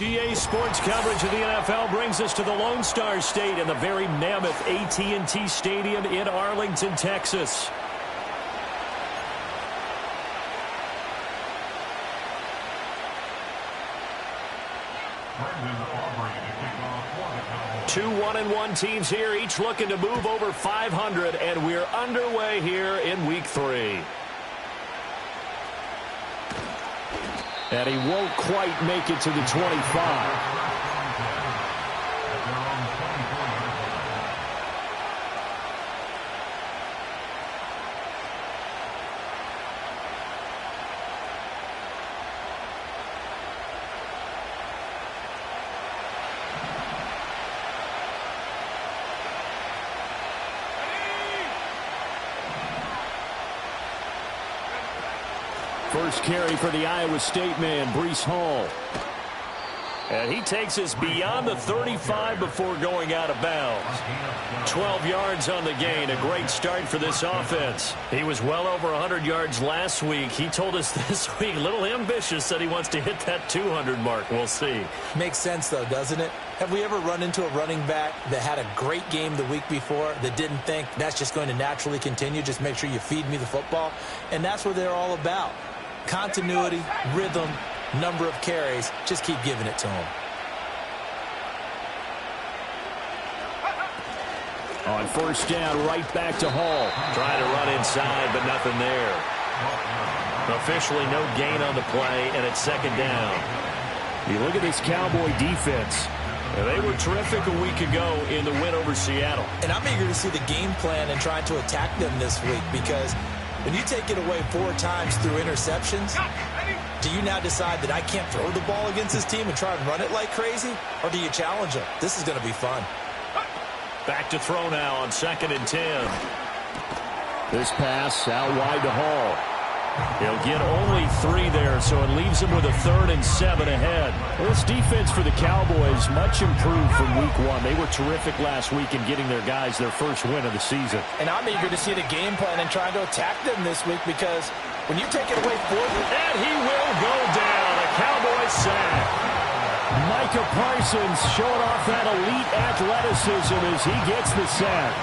EA Sports coverage of the NFL brings us to the Lone Star State in the very mammoth AT&T Stadium in Arlington, Texas. Two 1-1 teams here, each looking to move over 500, and we're underway here in Week 3. And he won't quite make it to the 25. First carry for the Iowa State man, Breece Hall. And he takes us beyond the 35 before going out of bounds. 12 yards on the gain, a great start for this offense. He was well over 100 yards last week. He told us this week, a little ambitious, that he wants to hit that 200 mark. We'll see. Makes sense, though, doesn't it? Have we ever run into a running back that had a great game the week before that didn't think that's just going to naturally continue? Just make sure you feed me the football. And that's what they're all about. Continuity, rhythm, number of carries. Just keep giving it to him. On first down, right back to Hall. Trying to run inside, but nothing there. Officially no gain on the play, and it's second down. You look at this Cowboy defense. They were terrific a week ago in the win over Seattle. And I'm eager to see the game plan and trying to attack them this week, because when you take it away 4 times through interceptions, do you now decide that I can't throw the ball against this team and try and run it like crazy? Or do you challenge them? This is going to be fun. Back to throw now on 2nd and 10. This pass out wide to Hall. He'll get only 3 there, so it leaves him with a 3rd and 7 ahead. Well, this defense for the Cowboys, much improved from week 1. They were terrific last week in getting their guys their first win of the season. And I'm eager to see the game plan and trying to attack them this week, because when you take it away 4, and he will go down. A Cowboy sack. Micah Parsons showing off that elite athleticism as he gets the sack.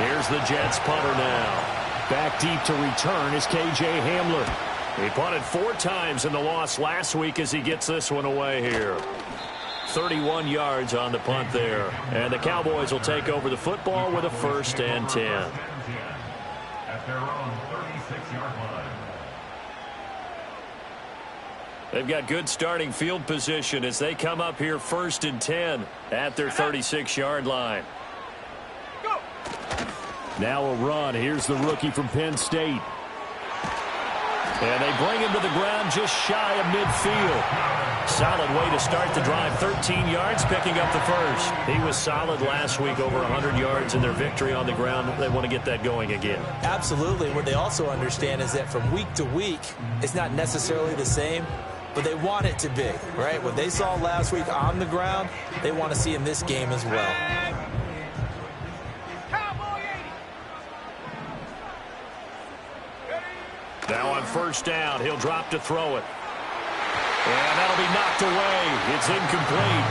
Here's the Jets punter now. Back deep to return is K.J. Hamler. He punted 4 times in the loss last week as he gets this one away here. 31 yards on the punt there. And the Cowboys will take over the football with a 1st and 10. At their own 36-yard line. They've got good starting field position as they come up here 1st and 10 at their 36-yard line. Now a run. Here's the rookie from Penn State. And they bring him to the ground just shy of midfield. Solid way to start the drive. 13 yards, picking up the first. He was solid last week, over 100 yards in their victory on the ground. They want to get that going again. Absolutely. What they also understand is that from week to week, it's not necessarily the same, but they want it to be, right? What they saw last week on the ground, they want to see in this game as well. Now on first down, he'll drop to throw it. And that'll be knocked away. It's incomplete.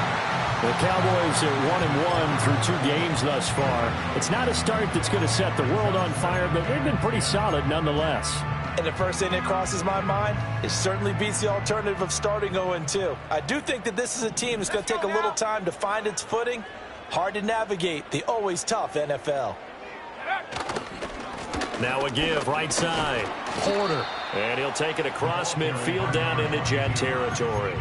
The Cowboys are 1-1 through 2 games thus far. It's not a start that's going to set the world on fire, but they've been pretty solid nonetheless. And the first thing that crosses my mind, it certainly beats the alternative of starting 0-2. I do think that this is a team that's going to take a little time to find its footing. Hard to navigate the always tough NFL. Now a give, right side. Porter. And he'll take it across midfield down into Jet territory.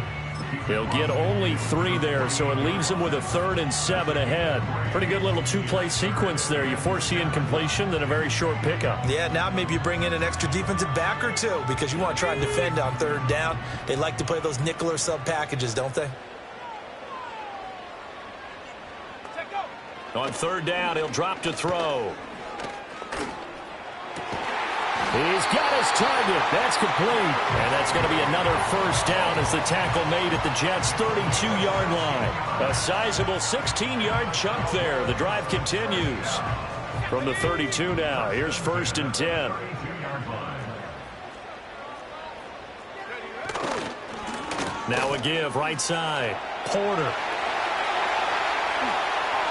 He'll get only 3 there, so it leaves him with a 3rd and 7 ahead. Pretty good little 2-play sequence there. You force the incompletion, then a very short pickup. Yeah, now maybe you bring in an extra defensive back or 2 because you want to try and defend on 3rd down. They like to play those nickel or sub packages, don't they? On 3rd down, he'll drop to throw. He's got his target. That's complete. And that's going to be another first down as the tackle made at the Jets' 32-yard line. A sizable 16-yard chunk there. The drive continues. From the 32 now, here's 1st and 10. Now a give right side. Porter.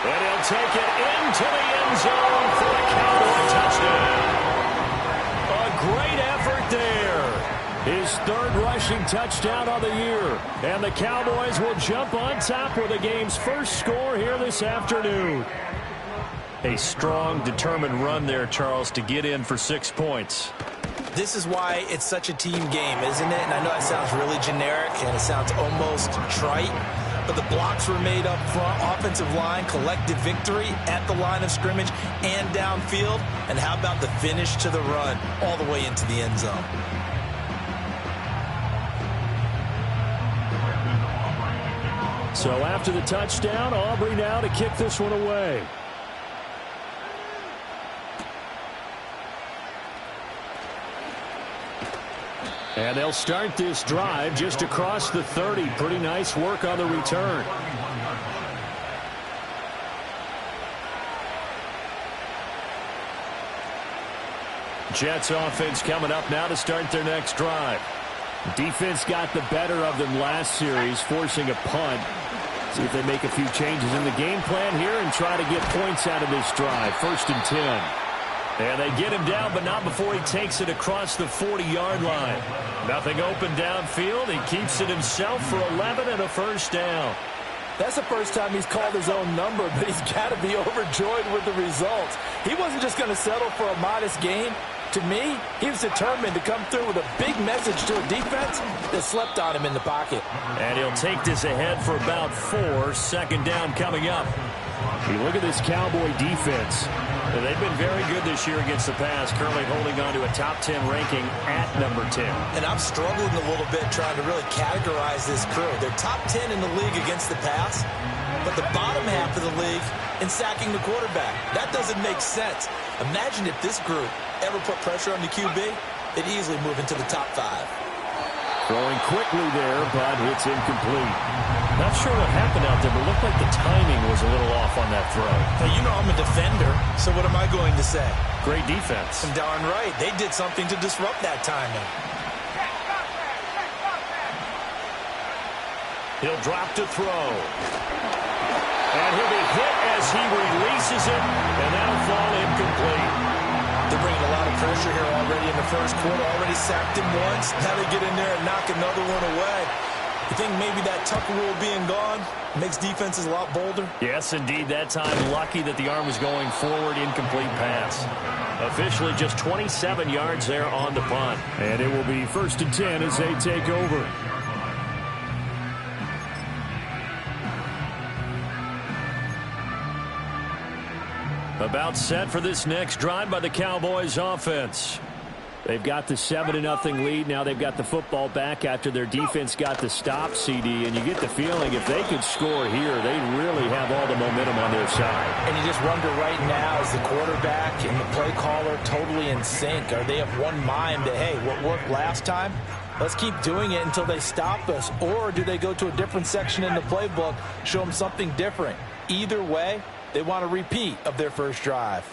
And he'll take it into the end zone for a Cowboy touchdown. A great effort there. His third rushing touchdown of the year. And the Cowboys will jump on top with the game's first score here this afternoon. A strong, determined run there, Charles, to get in for 6 points. This is why it's such a team game, isn't it? And I know it sounds really generic and it sounds almost trite, but the blocks were made up front, offensive line, collective victory at the line of scrimmage and downfield. And how about the finish to the run all the way into the end zone? So after the touchdown, Aubrey now to kick this one away. And they'll start this drive just across the 30. Pretty nice work on the return. Jets offense coming up now to start their next drive. Defense got the better of them last series, forcing a punt. See if they make a few changes in the game plan here and try to get points out of this drive. 1st and 10. And they get him down, but not before he takes it across the 40-yard line. Nothing open downfield. He keeps it himself for 11 and a first down. That's the first time he's called his own number, but he's got to be overjoyed with the results. He wasn't just going to settle for a modest gain. To me, he was determined to come through with a big message to a defense that slept on him in the pocket. And he'll take this ahead for about 4. Second down coming up. You look at this Cowboy defense. They've been very good this year against the pass, currently holding on to a top 10 ranking at number 10. And I'm struggling a little bit trying to really categorize this crew. They're top 10 in the league against the pass, but the bottom half of the league in sacking the quarterback. That doesn't make sense. Imagine if this group ever put pressure on the QB, they'd easily move into the top 5. Throwing quickly there, but it's incomplete. Not sure what happened out there, but it looked like the timing was a little off on that throw. Now, you know I'm a defender, so what am I going to say? Great defense. And darn right. They did something to disrupt that timing. He'll drop to throw. And he'll be hit as he releases it, and that'll fall incomplete. They're bringing a lot of pressure here already in the first quarter. Already sacked him once. Now they get in there and knock another one away. You think maybe that Tucker rule being gone makes defenses a lot bolder? Yes, indeed. That time, lucky that the arm was going forward, incomplete pass. Officially just 27 yards there on the punt. And it will be 1st and 10 as they take over. About set for this next drive by the Cowboys offense. They've got the 7-0 lead. Now they've got the football back after their defense got the stop, CD. And you get the feeling if they could score here, they really have all the momentum on their side. And you just wonder right now, is the quarterback and the play caller totally in sync? Are they of one mind that, hey, what worked last time? Let's keep doing it until they stop us. Or do they go to a different section in the playbook, show them something different? Either way, they want a repeat of their first drive.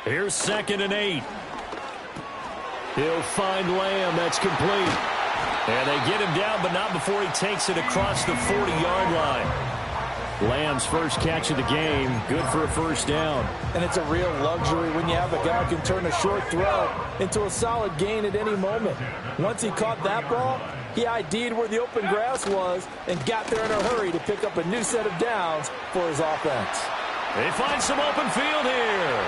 Here's 2nd and 8. He'll find Lamb. That's complete. And they get him down, but not before he takes it across the 40-yard line. Lamb's first catch of the game. Good for a first down. And it's a real luxury when you have a guy who can turn a short throw into a solid gain at any moment. Once he caught that ball, he ID'd where the open grass was and got there in a hurry to pick up a new set of downs for his offense. They find some open field here.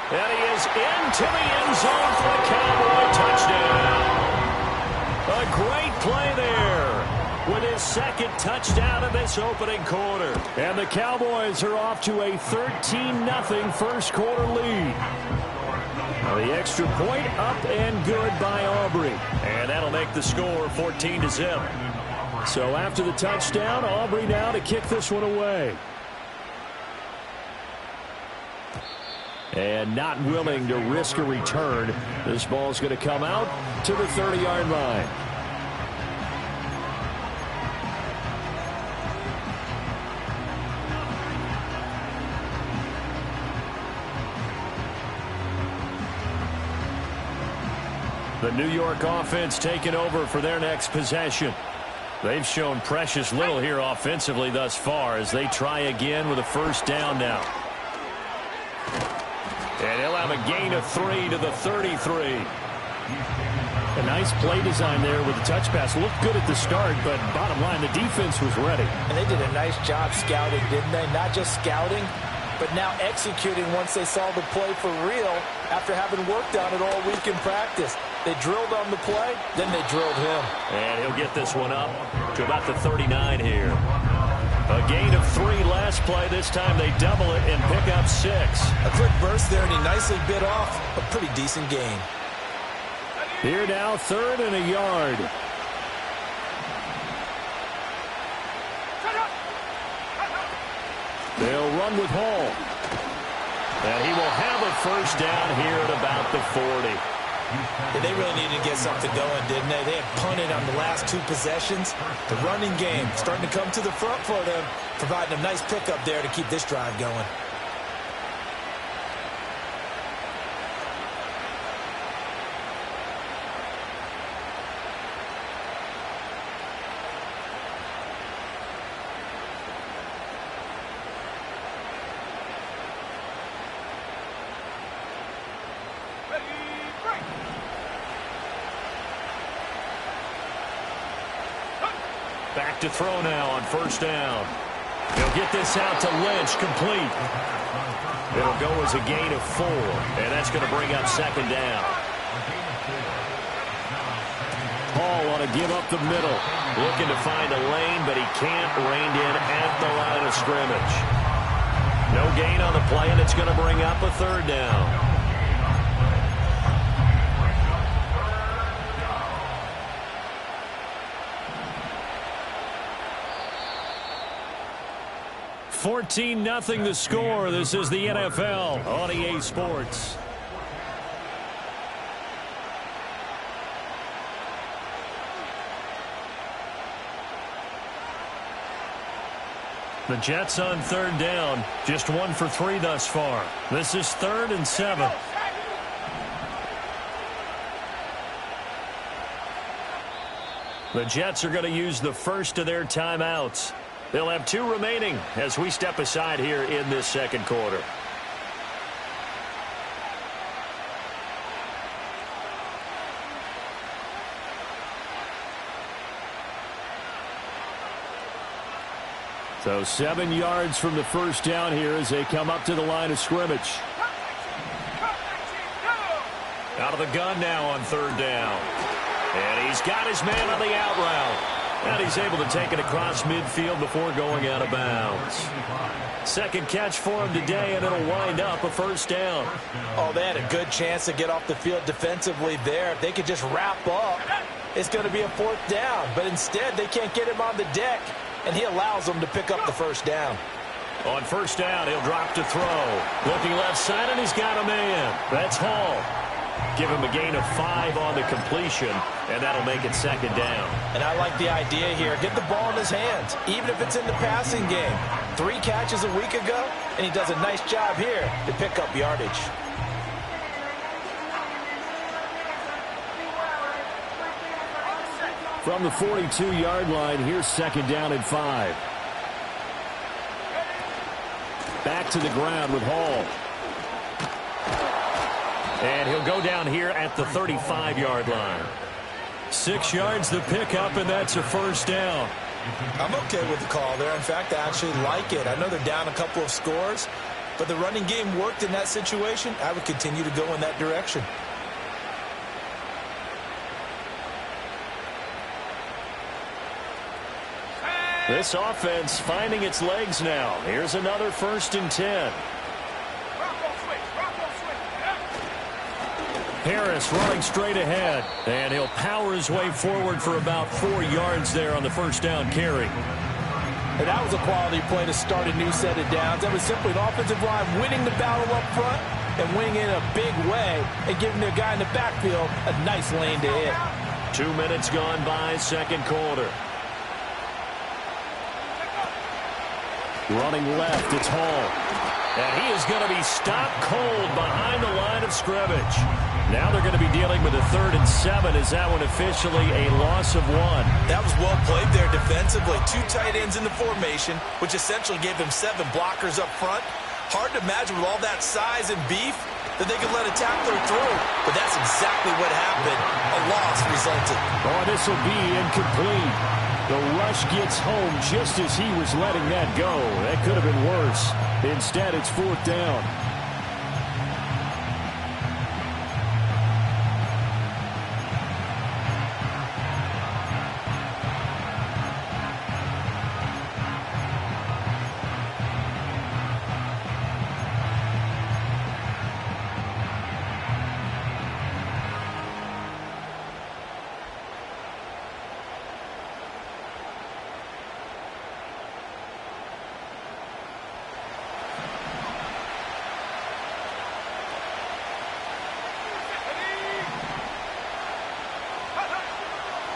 And he is into the end zone for a Cowboy touchdown. A great play there with his 2nd touchdown of this opening quarter. And the Cowboys are off to a 13-0 first quarter lead. Now the extra point up and good by Aubrey. And that'll make the score 14-0. So after the touchdown, Aubrey now to kick this one away. And not willing to risk a return. This ball's going to come out to the 30-yard line. The New York offense taking over for their next possession. They've shown precious little here offensively thus far as they try again with a first down now. And he'll have a gain of 3 to the 33. A nice play design there with the touch pass. Looked good at the start, but bottom line, the defense was ready. And they did a nice job scouting, didn't they? Not just scouting, but now executing once they saw the play for real after having worked on it all week in practice. They drilled on the play, then they drilled him. And he'll get this one up to about the 39 here. A gain of 3 last play. This time they double it and pick up 6. A quick burst there, and he nicely bit off a pretty decent gain. Here now, 3rd and a yard. They'll run with Hall. And he will have a first down here at about the 40. Yeah, they really needed to get something going, didn't they? They had punted on the last 2 possessions. The running game starting to come to the front for them, providing a nice pickup there to keep this drive going. Back to throw now on first down. He'll get this out to Lynch, complete. It'll go as a gain of 4, and that's going to bring up 2nd down. Hall want to give up the middle, looking to find a lane, but he can't, reined in at the line of scrimmage. No gain on the play, and it's going to bring up a 3rd down. $14-0 the score. This is the NFL on EA Sports. The Jets on 3rd down. Just 1 for 3 thus far. This is 3rd and 7. The Jets are going to use the first of their timeouts. They'll have 2 remaining as we step aside here in this 2nd quarter. So 7 yards from the first down here as they come up to the line of scrimmage. Out of the gun now on 3rd down. And he's got his man on the out route. And he's able to take it across midfield before going out of bounds. 2nd catch for him today, and it'll wind up a first down. Oh, they had a good chance to get off the field defensively there. If they could just wrap up, it's going to be a 4th down. But instead, they can't get him on the deck, and he allows them to pick up the first down. On first down, he'll drop to throw. Looking left side, and he's got a man. That's Hall. Give him a gain of 5 on the completion, and that'll make it 2nd down. And I like the idea here. Get the ball in his hands, even if it's in the passing game. 3 catches a week ago, and he does a nice job here to pick up yardage. From the 42-yard line, here's 2nd down and 5. Back to the ground with Hall. And he'll go down here at the 35-yard line. 6 yards the pickup, and that's a first down. I'm okay with the call there. In fact, I actually like it. I know they're down a couple of scores, but the running game worked in that situation. I would continue to go in that direction. This offense finding its legs now. Here's another 1st and 10. Harris running straight ahead, and he'll power his way forward for about 4 yards there on the first down carry. And that was a quality play to start a new set of downs. That was simply an offensive line winning the battle up front and winning in a big way and giving their guy in the backfield a nice lane to hit. 2 minutes gone by, 2nd quarter. Running left, it's Hall. And he is going to be stopped cold behind the line of scrimmage. Now they're going to be dealing with a 3rd and 7. Is that one officially a loss of 1? That was well played there defensively. 2 tight ends in the formation, which essentially gave them 7 blockers up front. Hard to imagine with all that size and beef that they could let a tackler through. But that's exactly what happened. A loss resulted. Oh, this will be incomplete. The rush gets home just as he was letting that go. That could have been worse. Instead, it's 4th down.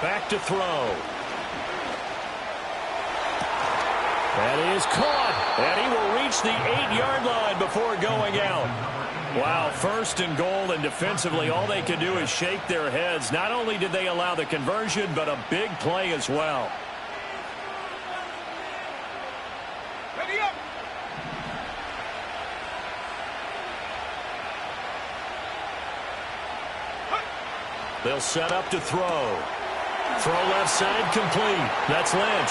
Back to throw. That is caught. And he will reach the 8-yard line before going out. Wow, 1st and goal, and defensively all they can do is shake their heads. Not only did they allow the conversion, but a big play as well. Ready up. They'll set up to throw. Throw left side complete. That's Lynch.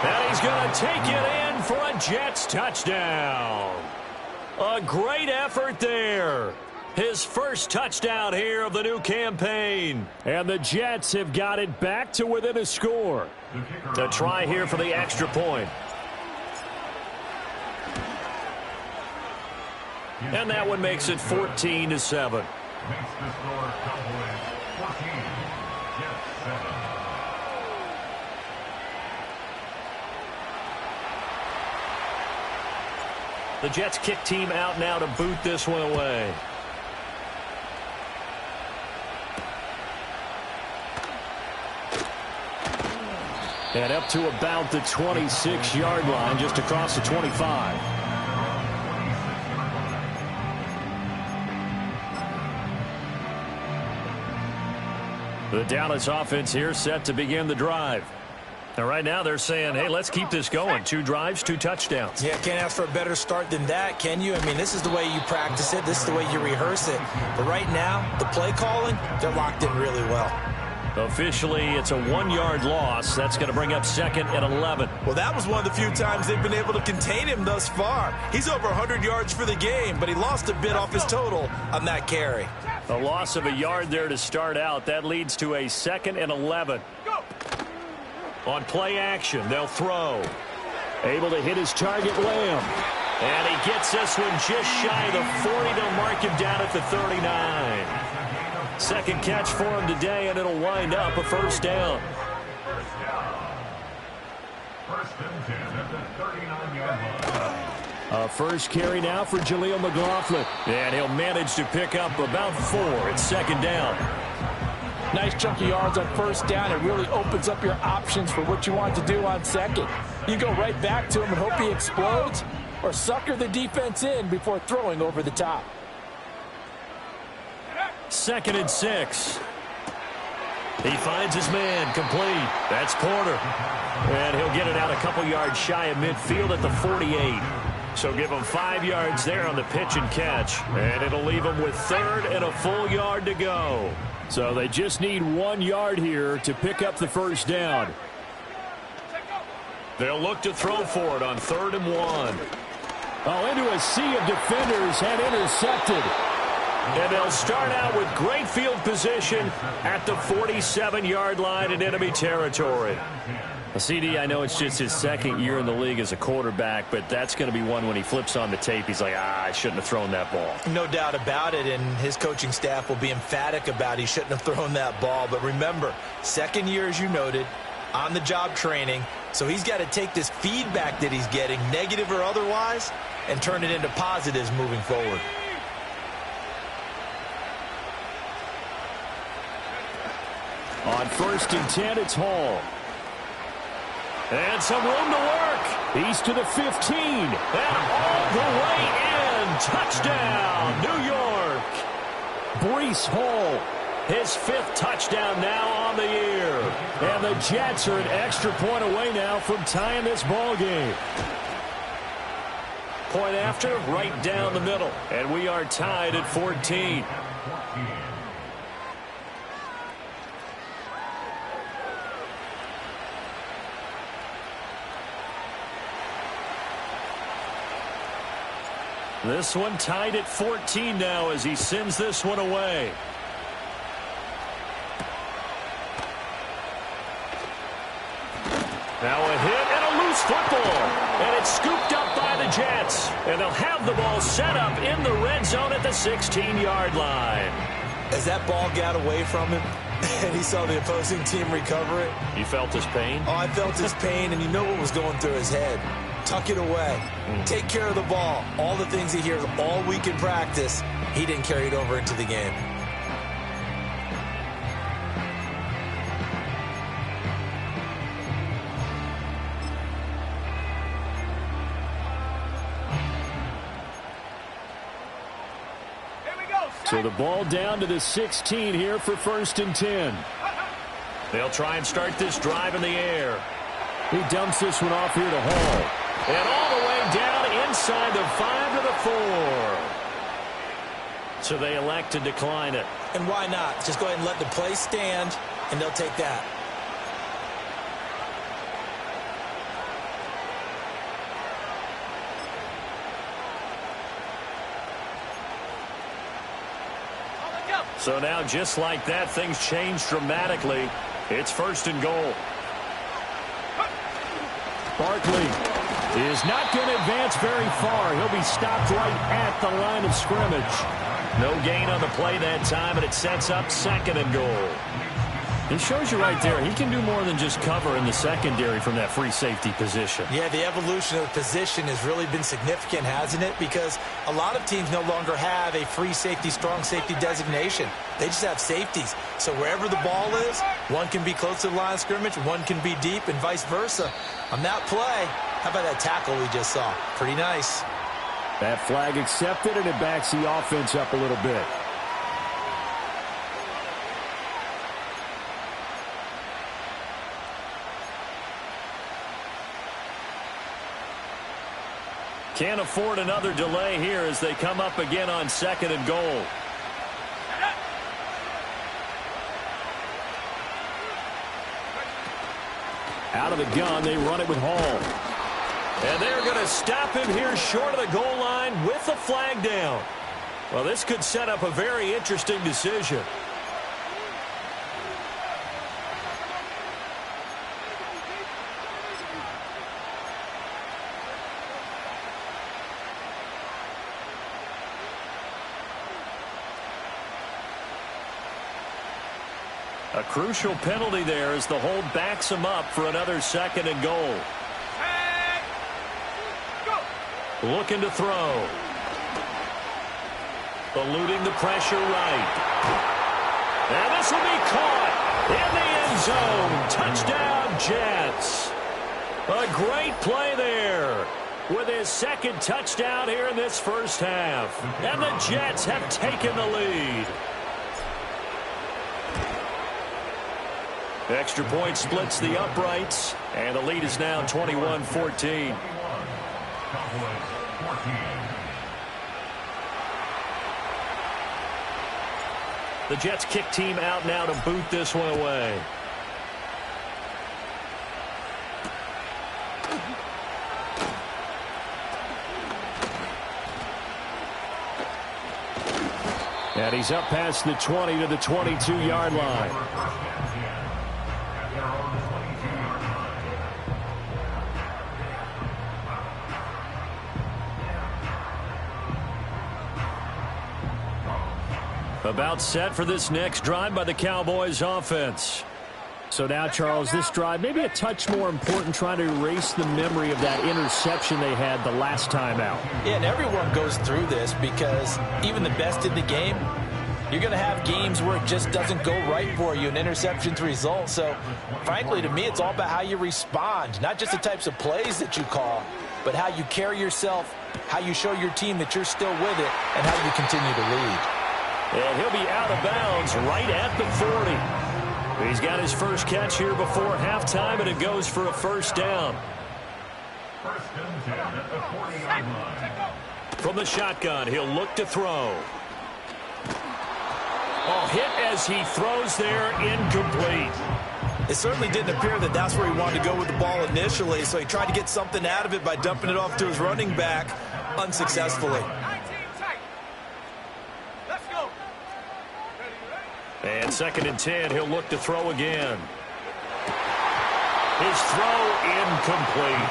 And he's going to take it in for a Jets touchdown. A great effort there. His first touchdown here of the new campaign. And the Jets have got it back to within a score. A try here for the extra point. And that one makes it 14-7. Makes the score Cowboys 14, Jets 7. The Jets kick team out now to boot this one away. And up to about the 26-yard line, just across the 25. The Dallas offense here set to begin the drive. And right now they're saying, hey, let's keep this going. 2 drives, 2 touchdowns. Yeah, can't ask for a better start than that, can you? I mean, this is the way you practice it. This is the way you rehearse it. But right now, the play calling, they're locked in really well. Officially, it's a 1-yard loss. That's going to bring up 2nd and 11. Well, that was one of the few times they've been able to contain him thus far. He's over 100 yards for the game, but he lost a bit off his total on that carry. A loss of a yard there to start out. That leads to a 2nd and 11. On play action, they'll throw. Able to hit his target, Lamb. And he gets this one just shy of the 40. They'll mark him down at the 39. Second catch for him today, and it'll wind up a 1st down. First and 10 at the 39-yard line. A first carry now for Jaleel McLaughlin. And he'll manage to pick up about 4. It's 2nd down. Nice chunky yards on 1st down. It really opens up your options for what you want to do on 2nd. You go right back to him and hope he explodes, or sucker the defense in before throwing over the top. 2nd and 6. He finds his man complete. That's Porter. And he'll get it out a couple yards shy of midfield at the 48. So give him 5 yards there on the pitch and catch. And it'll leave him with 3rd and a full yard to go. So they just need 1 yard here to pick up the 1st down. They'll look to throw for it on 3rd and 1. Oh, into a sea of defenders and intercepted. And they'll start out with great field position at the 47-yard line in enemy territory. CD, I know it's just his 2nd year in the league as a quarterback, but that's going to be one when he flips on the tape. He's like, I shouldn't have thrown that ball. No doubt about it, and his coaching staff will be emphatic about he shouldn't have thrown that ball. But remember, 2nd year, as you noted, on-the-job training, so he's got to take this feedback that he's getting, negative or otherwise, and turn it into positives moving forward. On 1st and 10, it's Hall. And some room to work. He's to the 15. And all the way in. Touchdown, New York. Breece Hall. His 5th touchdown now on the year. And the Jets are an extra point away now from tying this ball game. Point after, right down the middle. And we are tied at 14. This one tied at 14 now as he sends this one away. Now a hit and a loose football. And it's scooped up by the Jets. And they'll have the ball set up in the red zone at the 16-yard line. As that ball got away from him and he saw the opposing team recover it. You felt his pain? Oh, I felt his pain, and you know what was going through his head. Tuck it away. Take care of the ball. All the things he hears all week in practice, he didn't carry it over into the game. So the ball down to the 16 here for 1st and 10. They'll try and start this drive in the air. He dumps this one off here to Hall. And all the way down inside the 5 to the 4. So they elect to decline it. And why not? Just go ahead and let the play stand, and they'll take that. So now, just like that, things change dramatically. It's 1st and goal. Barkley is not going to advance very far. He'll be stopped right at the line of scrimmage. No gain on the play that time, and it sets up 2nd and goal. It shows you right there, he can do more than just cover in the secondary from that free safety position. Yeah, the evolution of the position has really been significant, hasn't it? Because a lot of teams no longer have a free safety, strong safety designation. They just have safeties. So wherever the ball is, one can be close to the line of scrimmage, one can be deep, and vice versa. On that play, how about that tackle we just saw? Pretty nice. That flag accepted, and it backs the offense up a little bit. Can't afford another delay here as they come up again on 2nd and goal. Out of the gun, they run it with Hall. And they're going to stop him here short of the goal line with the flag down. Well, this could set up a very interesting decision. A crucial penalty there as the hold backs him up for another 2nd and goal. Looking to throw. Eluding the pressure right. And this will be caught in the end zone. Touchdown, Jets. A great play there with his 2nd touchdown here in this 1st half. And the Jets have taken the lead. Extra point splits the uprights, and the lead is now 21-14. The Jets kick team out now to boot this one away. And he's up past the 20 to the 22-yard line. About set for this next drive by the Cowboys offense. So now, Charles, this drive maybe a touch more important, trying to erase the memory of that interception they had the last time out. Yeah, and everyone goes through this because even the best in the game, you're going to have games where it just doesn't go right for you, and interceptions result. So, frankly, to me, it's all about how you respond, not just the types of plays that you call, but how you carry yourself, how you show your team that you're still with it, and how you continue to lead. And he'll be out of bounds right at the 40. He's got his first catch here before halftime, and it goes for a first down. First and 10 at the 40-yard line. From the shotgun, he'll look to throw. Oh, hit as he throws there, incomplete. It certainly didn't appear that that's where he wanted to go with the ball initially, so he tried to get something out of it by dumping it off to his running back unsuccessfully. And second and 10, he'll look to throw again. His throw incomplete.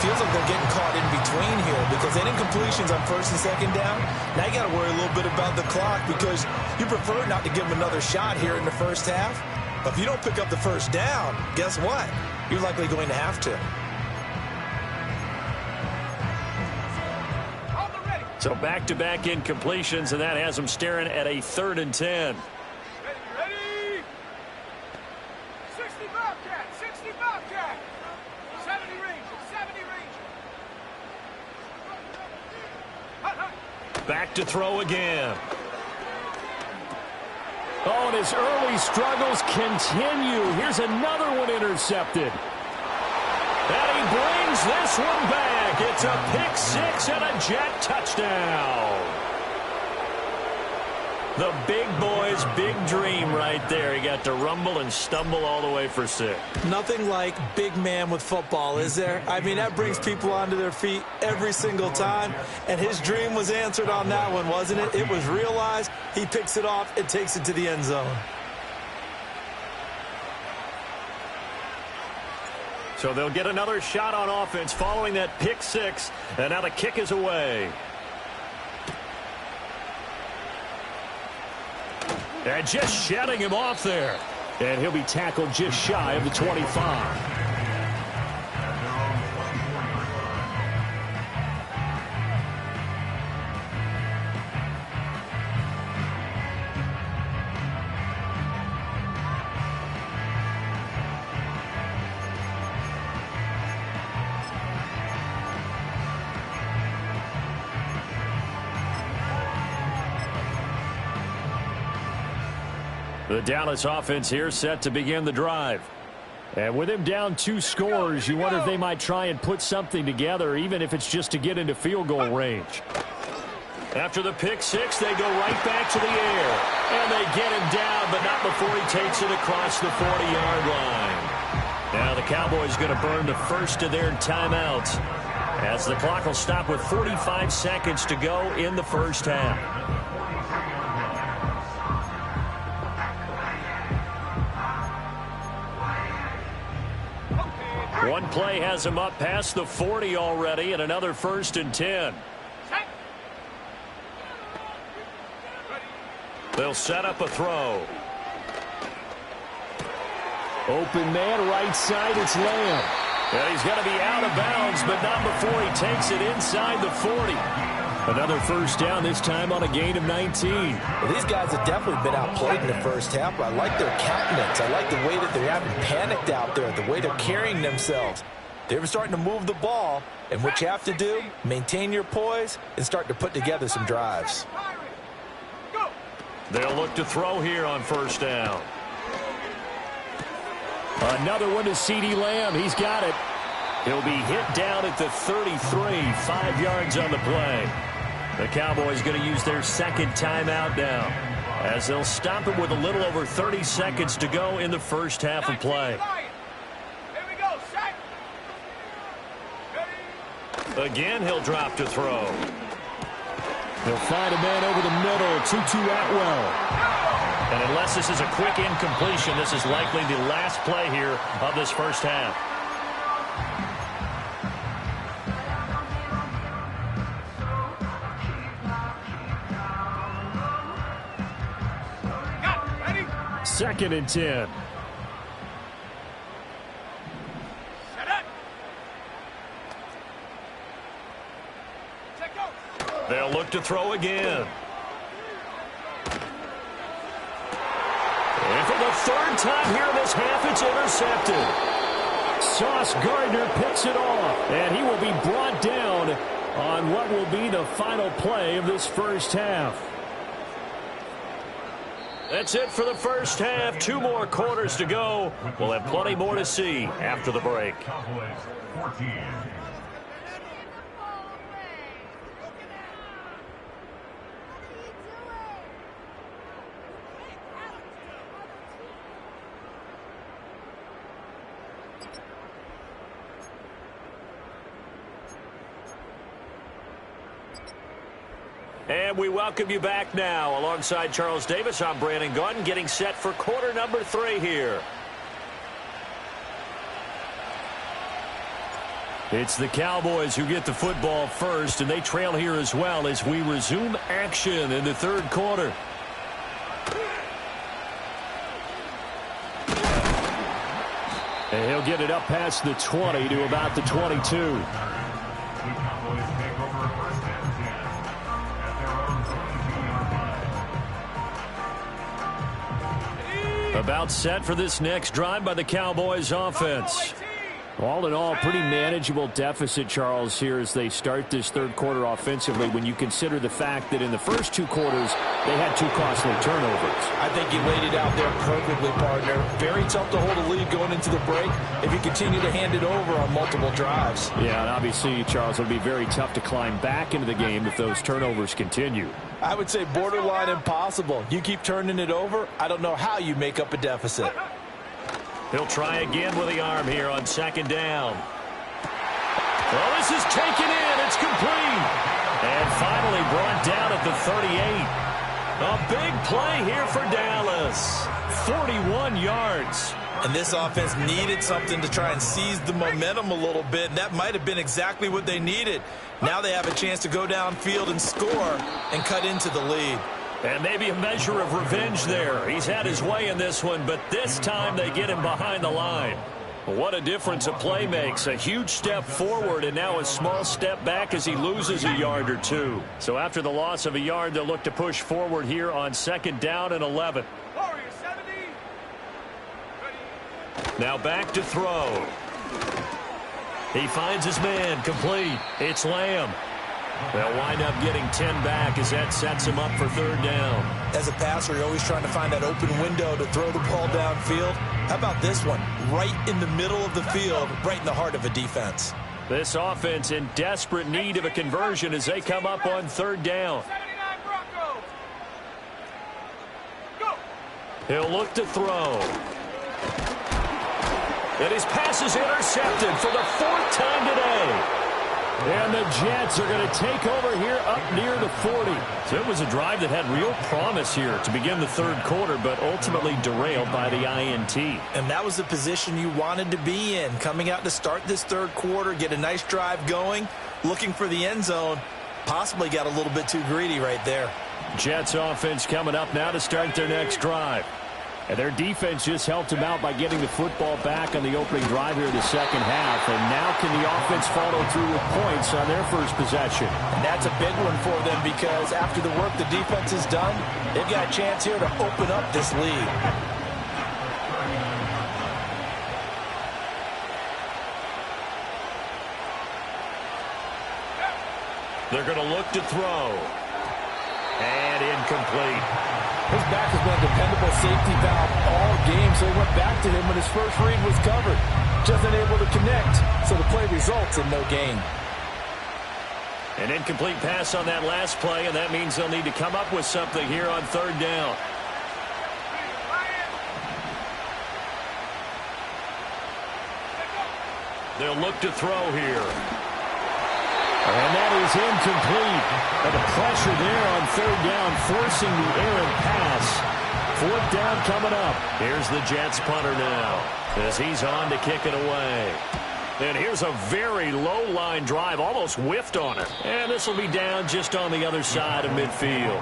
Feels like they're getting caught in between here because any incompletions on first and second down, now you got to worry a little bit about the clock because you prefer not to give them another shot here in the first half. But if you don't pick up the first down, guess what? You're likely going to have to. So back-to-back incompletions, and that has them staring at a 3rd and 10. Ready? 60 Bobcat, 60 Bobcat. 70 Ranger, 70 Ranger. Back to throw again. Oh, and his early struggles continue. Here's another one intercepted. And he brings this one back. It's a pick six and a Jet touchdown. The big boy's big dream right there. He got to rumble and stumble all the way for 6. Nothing like big man with football, is there? I mean, that brings people onto their feet every single time. And his dream was answered on that one, wasn't it? It was realized. He picks it off and takes it to the end zone. So they'll get another shot on offense following that pick six. And now the kick is away. And just shutting him off there. And he'll be tackled just shy of the 25. The Dallas offense here set to begin the drive. And with him down 2 scores, you wonder if they might try and put something together, even if it's just to get into field goal range. After the pick six, they go right back to the air. And they get him down, but not before he takes it across the 40-yard line. Now the Cowboys going to burn the first of their timeouts, as the clock will stop with 45 seconds to go in the first half. One play has him up past the 40 already, and another 1st and 10. They'll set up a throw. Open man, right side, it's Lamb. And he's going to be out of bounds, but not before he takes it inside the 40. Another first down, this time on a gain of 19. Well, these guys have definitely been outplayed in the first half, but I like their countenance. I like the way that they haven't panicked out there, the way they're carrying themselves. They're starting to move the ball, and what you have to do, maintain your poise and start to put together some drives. They'll look to throw here on first down. Another one to CeeDee Lamb. He's got it. He'll be hit down at the 33, 5 yards on the play. The Cowboys going to use their second timeout now, as they'll stop him with a little over 30 seconds to go in the first half of play. Again, he'll drop to throw. He'll find a man over the middle. Tutu Atwell. And unless this is a quick incompletion, this is likely the last play here of this first half. Second and 10. They'll look to throw again. And for the 3rd time here in this half, it's intercepted. Sauce Gardner picks it off, and he will be brought down on what will be the final play of this first half. That's it for the first half. 2 more quarters to go. We'll have plenty more to see after the break. Cowboys 14. And we welcome you back now. Alongside Charles Davis, I'm Brandon Gaudin, getting set for quarter number 3 here. It's the Cowboys who get the football first, and they trail here as well as we resume action in the 3rd quarter. And he'll get it up past the 20 to about the 22. About set for this next drive by the Cowboys offense. All in all, pretty manageable deficit, Charles, here as they start this 3rd quarter offensively when you consider the fact that in the first 2 quarters, they had 2 costly turnovers. I think you laid it out there perfectly, partner. Very tough to hold a lead going into the break if you continue to hand it over on multiple drives. Yeah, and obviously, Charles, it'll be very tough to climb back into the game if those turnovers continue. I would say borderline impossible. You keep turning it over, I don't know how you make up a deficit. He'll try again with the arm here on 2nd down. Well, this is taken in. It's complete. And finally brought down at the 38. A big play here for Dallas. 41 yards. And this offense needed something to try and seize the momentum a little bit. And that might have been exactly what they needed. Now they have a chance to go downfield and score and cut into the lead. And maybe a measure of revenge there. He's had his way in this one, but this time they get him behind the line. What a difference a play makes. A huge step forward and now a small step back as he loses a yard or 2. So after the loss of a yard, they'll look to push forward here on 2nd down and 11. Now back to throw. He finds his man complete. It's Lamb. They'll wind up getting 10 back as that sets him up for 3rd down. As a passer, you're always trying to find that open window to throw the ball downfield. How about this one? Right in the middle of the field, right in the heart of a defense. This offense in desperate need of a conversion as they come up on 3rd down. He'll look to throw. And his pass is intercepted for the 4th time today. And the Jets are going to take over here up near the 40. So it was a drive that had real promise here to begin the 3rd quarter, but ultimately derailed by the INT. And that was the position you wanted to be in. Coming out to start this 3rd quarter, get a nice drive going, looking for the end zone. Possibly got a little bit too greedy right there. Jets offense coming up now to start their next drive. And their defense just helped them out by getting the football back on the opening drive here in the 2nd half. And now can the offense follow through with points on their first possession? And that's a big one for them because after the work the defense has done, they've got a chance here to open up this lead. They're going to look to throw. And incomplete. His back has been a dependable safety valve all game, so he went back to him when his first read was covered. Just unable to connect, so the play results in no gain. An incomplete pass on that last play, and that means they'll need to come up with something here on 3rd down. They'll look to throw here. And that is incomplete. And the pressure there on 3rd down, forcing the errant pass. 4th down coming up. Here's the Jets punter now as he's on to kick it away. And here's a very low-line drive, almost whiffed on it. And this will be down just on the other side of midfield.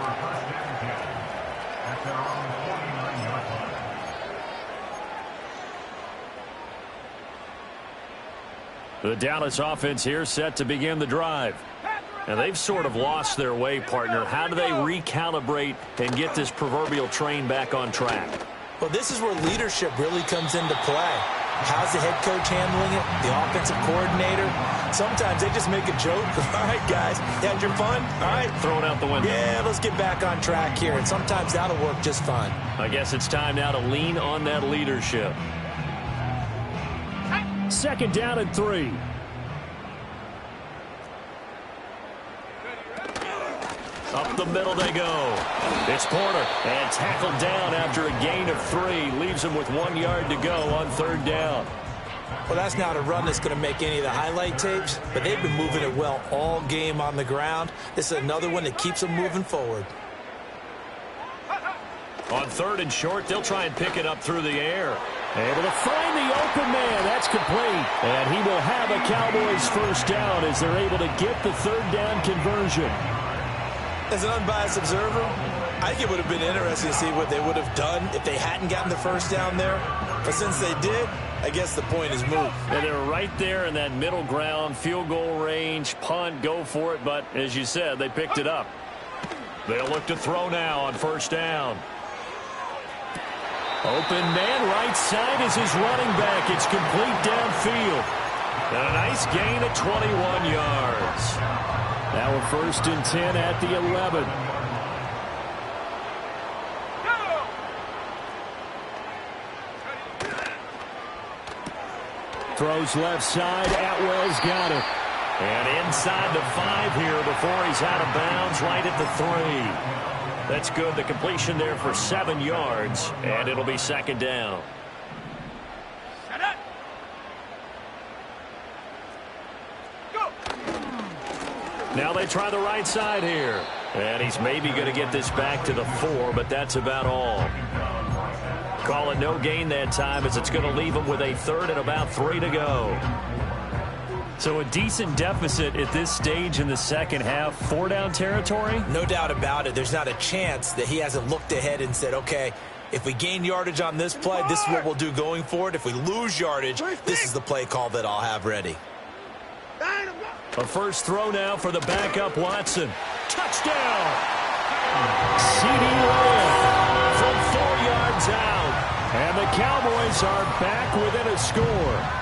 The Dallas offense here set to begin the drive. And they've sort of lost their way, partner. How do they recalibrate and get this proverbial train back on track? Well, this is where leadership really comes into play. How's the head coach handling it? The offensive coordinator? Sometimes they just make a joke. All right, guys, you had your fun? All right. Throw it out the window. Yeah, let's get back on track here. And sometimes that'll work just fine. I guess it's time now to lean on that leadership. 2nd down and 3. Up the middle they go. It's Porter. And tackled down after a gain of 3. Leaves him with 1 yard to go on 3rd down. Well, that's not a run that's going to make any of the highlight tapes, but they've been moving it well all game on the ground. This is another one that keeps them moving forward. On 3rd and short, they'll try and pick it up through the air. Able to find the open man. That's complete. And he will have a Cowboys 1st down as they're able to get the 3rd down conversion. As an unbiased observer, I think it would have been interesting to see what they would have done if they hadn't gotten the 1st down there. But since they did, I guess the point is moot. And they're right there in that middle ground, field goal range, punt, go for it. But as you said, they picked it up. They'll look to throw now on 1st down. Open man right side is his running back. It's complete downfield. And a nice gain of 21 yards. Now a 1st and 10 at the 11. Throws left side. Atwell's got it. And inside the 5 here before he's out of bounds, right at the 3. That's good. The completion there for 7 yards, and it'll be 2nd down. Now they try the right side here. And he's maybe going to get this back to the 4, but that's about all. Call it no gain that time as it's going to leave him with a 3rd and about 3 to go. So a decent deficit at this stage in the 2nd half. 4-down territory? No doubt about it. There's not a chance that he hasn't looked ahead and said, okay, if we gain yardage on this play, this is what we'll do going forward. If we lose yardage, this is the play call that I'll have ready. A first throw now for the backup Watson. Touchdown! CeeDee Lamb From 4 yards out. And the Cowboys are back within a score.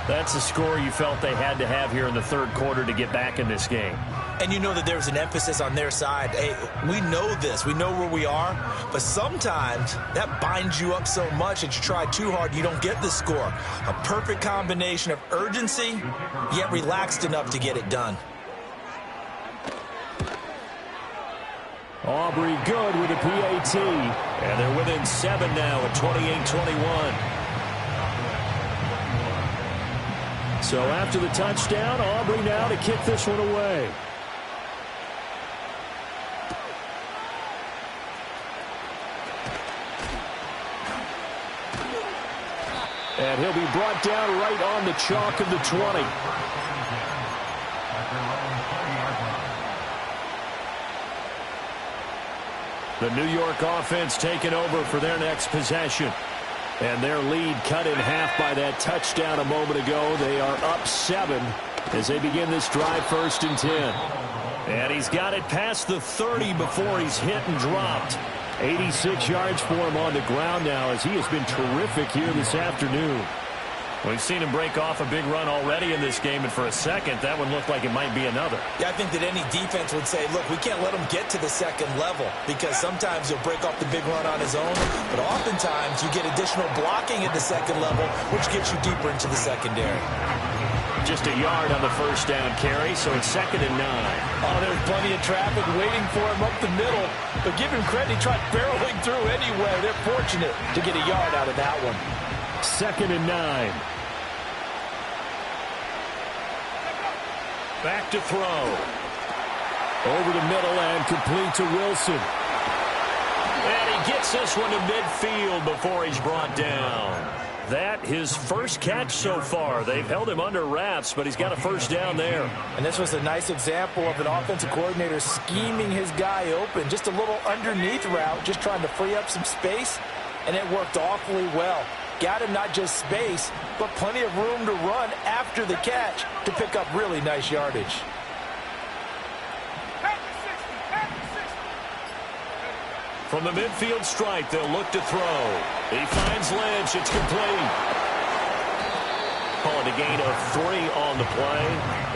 That's a score you felt they had to have here in the 3rd quarter to get back in this game. And you know that there's an emphasis on their side. Hey, we know this. We know where we are. But sometimes that binds you up so much that you try too hard, you don't get the score. A perfect combination of urgency, yet relaxed enough to get it done. Aubrey good with a PAT. And they're within 7 now at 28-21. So after the touchdown, Aubrey now to kick this one away. And he'll be brought down right on the chalk of the 20. The New York offense taking over for their next possession. And their lead cut in half by that touchdown a moment ago. They are up 7 as they begin this drive 1st and 10. And he's got it past the 30 before he's hit and dropped. 86 yards for him on the ground now as he has been terrific here this afternoon. We've seen him break off a big run already in this game, and for a second, that one looked like it might be another. Yeah, I think that any defense would say, look, we can't let him get to the 2nd level because sometimes he'll break off the big run on his own, but oftentimes you get additional blocking at the 2nd level, which gets you deeper into the secondary. Just a yard on the 1st down carry, so it's 2nd and 9. Oh, there's plenty of traffic waiting for him up the middle, but give him credit, he tried barreling through anyway. They're fortunate to get a yard out of that one. 2nd and 9. Back to throw. Over the middle and complete to Wilson. And he gets this one to midfield before he's brought down. That his first catch so far. They've held him under wraps, but he's got a 1st down there. And this was a nice example of an offensive coordinator scheming his guy open. Just a little underneath route, just trying to free up some space, and it worked awfully well. Got him not just space, but plenty of room to run after the catch to pick up really nice yardage. From the midfield stripe, they'll look to throw. He finds Lynch. It's complete. call it a gain of 3 on the play,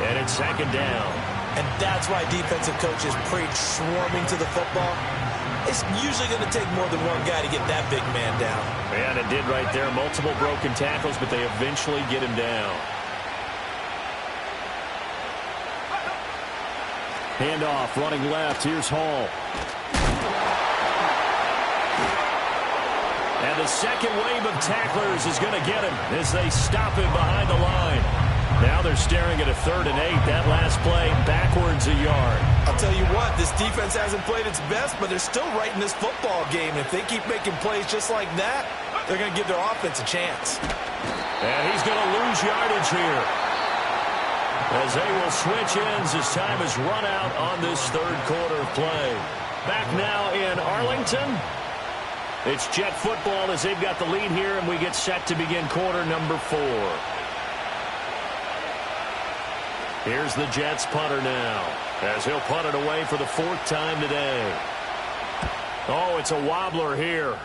and it's second down. And that's why defensive coaches preach swarming to the football. It's usually going to take more than one guy to get that big man down. And it did right there. Multiple broken tackles, but they eventually get him down. Handoff, running left. Here's Hall. And the second wave of tacklers is going to get him as they stop him behind the line. Now they're staring at a 3rd and 8. That last play backwards a yard. I'll tell you what, this defense hasn't played its best, but they're still right in this football game. If they keep making plays just like that, they're going to give their offense a chance. And he's going to lose yardage here, as they will switch ends as time has run out on this 3rd quarter of play. Back now in Arlington. It's Jet football as they've got the lead here, and we get set to begin quarter number 4. Here's the Jets punter now, as he'll punt it away for the 4th time today. Oh, it's a wobbler here.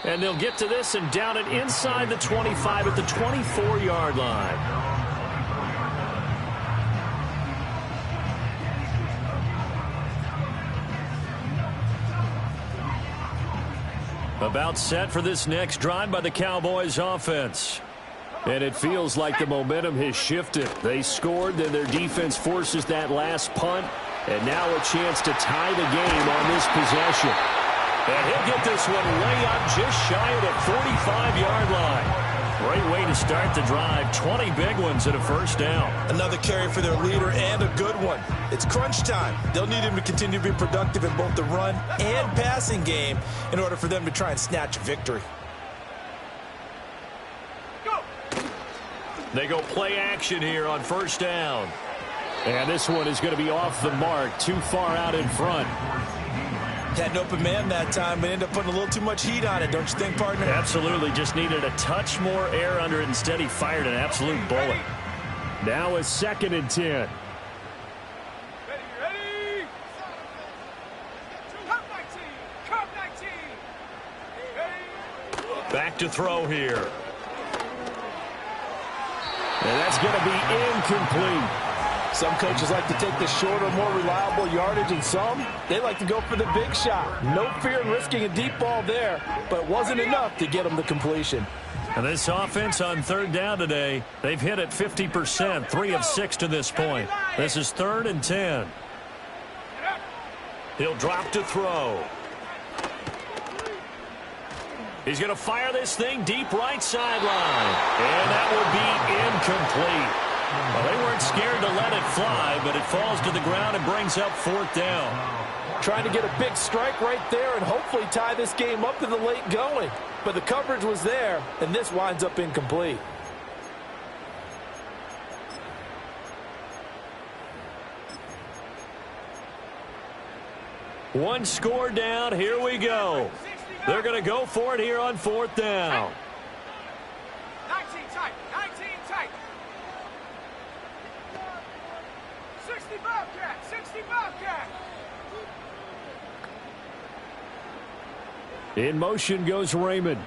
And they'll get to this and down it inside the 25 at the 24-yard line. About set for this next drive by the Cowboys offense. And it feels like the momentum has shifted. They scored, then their defense forces that last punt. And now a chance to tie the game on this possession. And he'll get this one way up just shy of the 45-yard line. Great way to start the drive. 20 big ones and a 1st down. Another carry for their leader and a good one. It's crunch time. They'll need him to continue to be productive in both the run and passing game in order for them to try and snatch a victory. They go play action here on 1st down. And this one is going to be off the mark, too far out in front. Had an open man that time, but ended up putting a little too much heat on it, don't you think, partner? Absolutely. Just needed a touch more air under it. Instead, he fired an absolute bullet. Now a 2nd and 10. Ready? Cup 19! Cup 19! Ready? Back to throw here. And that's going to be incomplete. Some coaches like to take the shorter, more reliable yardage, and some, they like to go for the big shot. No fear in risking a deep ball there, but it wasn't enough to get them the completion. And this offense on 3rd down today, they've hit it 50%, 3 of 6 to this point. This is 3rd and 10. He'll drop to throw. He's going to fire this thing deep right sideline. And that would be incomplete. Well, they weren't scared to let it fly, but it falls to the ground and brings up 4th down. Trying to get a big strike right there and hopefully tie this game up to the late going. But the coverage was there, and this winds up incomplete. One score down. Here we go. They're going to go for it here on 4th down. 19 tight. 19 tight. 60 Bobcat. 60 Bobcat. In motion goes Raymond.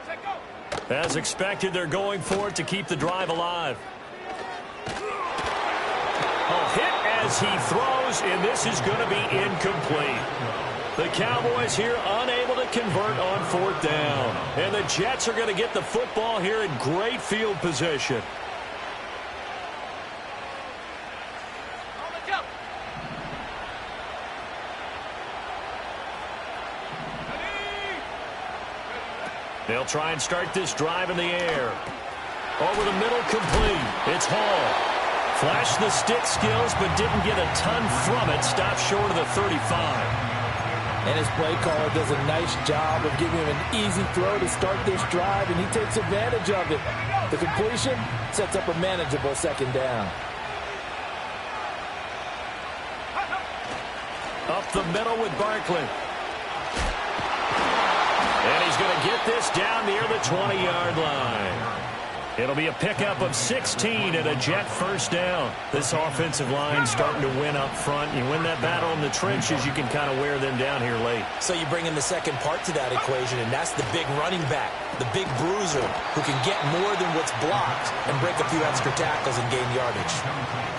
Set go. As expected, they're going for it to keep the drive alive. A hit as he throws, and this is going to be incomplete. The Cowboys here unable to convert on 4th down. And the Jets are going to get the football here in great field position. On the jump. Ready? They'll try and start this drive in the air. Over the middle, complete. It's Hall. Flashed the stick skills, but didn't get a ton from it. Stopped short of the 35. And his play caller does a nice job of giving him an easy throw to start this drive, and he takes advantage of it. The completion sets up a manageable 2nd down. Up the middle with Barkley. And he's going to get this down near the 20-yard line. It'll be a pickup of 16 and a Jet first down. This offensive line starting to win up front. You win that battle in the trenches, you can kind of wear them down here late. So you bring in the second part to that equation, and that's the big running back, the big bruiser who can get more than what's blocked and break a few extra tackles and gain yardage.